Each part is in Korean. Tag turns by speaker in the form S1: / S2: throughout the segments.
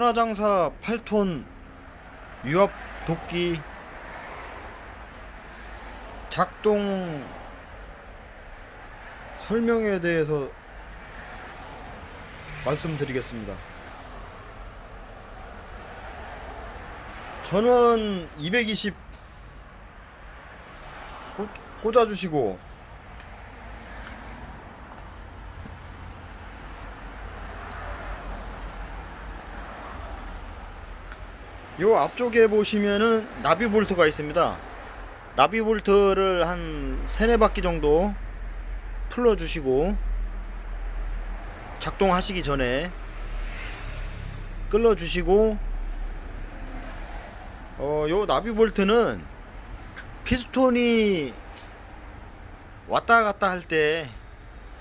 S1: 천하장사 8톤 유압 도끼 작동 설명에 대해서 말씀드리겠습니다. 전원 220 꽂아주시고, 요 앞쪽에 보시면은 나비 볼트가 있습니다. 나비 볼트를 한 3-4바퀴 정도 풀어 주시고, 작동하시기 전에 끌어 주시고, 요 나비 볼트는 피스톤이 왔다 갔다 할 때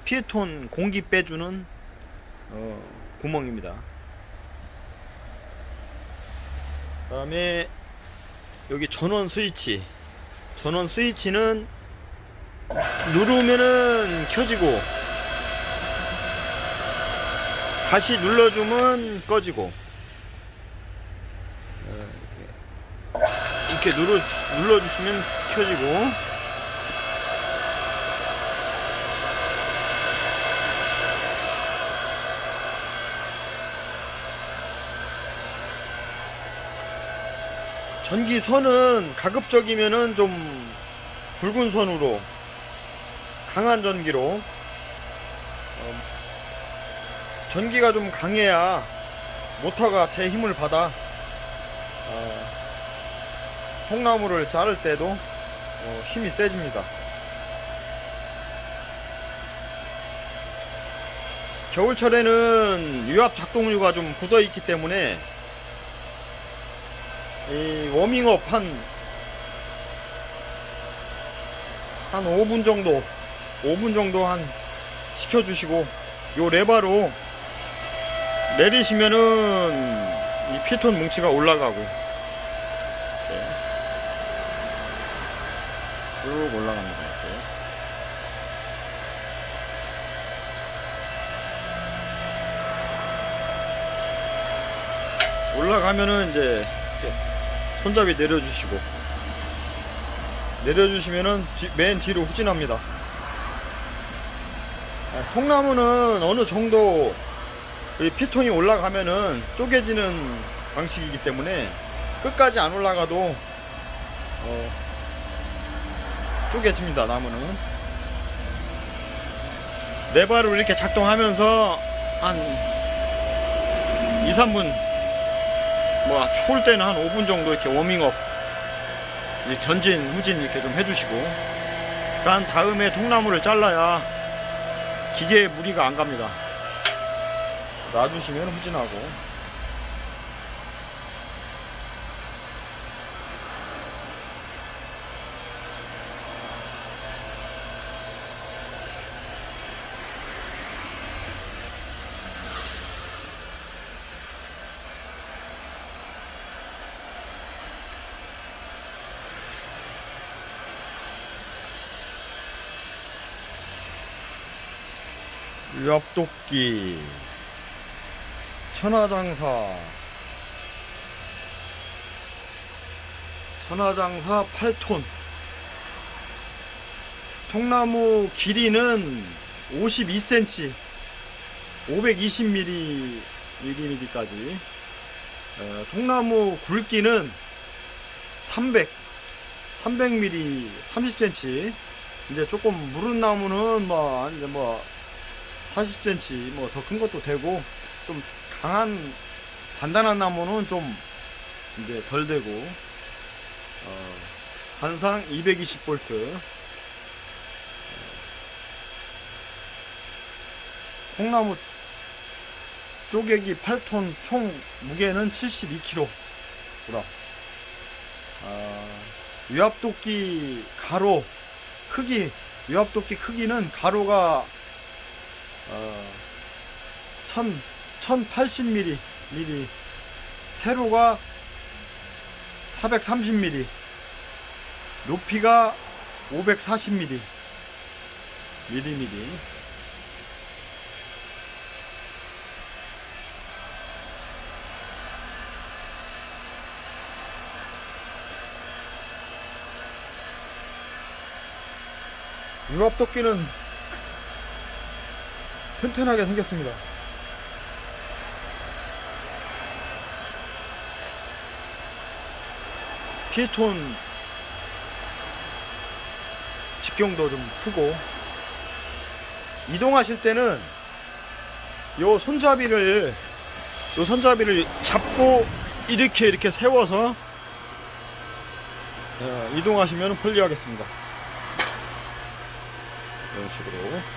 S1: 피스톤 공기 빼주는 구멍입니다. 그 다음에 여기 전원 스위치는 누르면은 켜지고 다시 눌러주면 꺼지고, 이렇게 눌러주시면 켜지고, 전기선은 가급적이면은 좀 굵은 선으로, 강한 전기로, 전기가 좀 강해야 모터가 제 힘을 받아 통나무를 자를 때도 힘이 세집니다. 겨울철에는 유압 작동류가 좀 굳어 있기 때문에 이 워밍업 한 5분 정도 한 시켜주시고, 요 레바로 내리시면은 이 피톤 뭉치가 올라가고, 쭉 올라갑니다. 이렇게 올라가면은 이제 손잡이 내려주시면은 맨 뒤로 후진합니다. 통나무는 어느 정도 피톤이 올라가면은 쪼개지는 방식이기 때문에 끝까지 안 올라가도 쪼개집니다. 나무는 레바로 이렇게 작동하면서 한 2-3분, 추울 때는 한 5분 정도 이렇게 워밍업, 전진 후진 이렇게 좀 해주시고, 그런 다음에 통나무를 잘라야 기계에 무리가 안 갑니다. 놔주시면 후진하고. 유압도끼 천하장사 8톤, 통나무 길이는 52cm, 520mm까지, 통나무 굵기는 300mm, 30cm. 이제 조금 무른 나무는 40cm, 더 큰 것도 되고, 좀 강한 단단한 나무는 좀 이제 덜 되고, 한상 220V. 콩나무 쪼개기 8톤, 총 무게는 72kg. 유압도끼 가로 크기, 유압도끼 크기는 가로가 1080mm, 세로가 430mm, 높이가 540mm.
S2: 유압도끼는 튼튼하게 생겼습니다.
S1: 피톤 직경도 좀 크고,
S2: 이동하실 때는 요 손잡이를
S1: 잡고 이렇게 세워서 이동하시면 편리하겠습니다. 이런 식으로.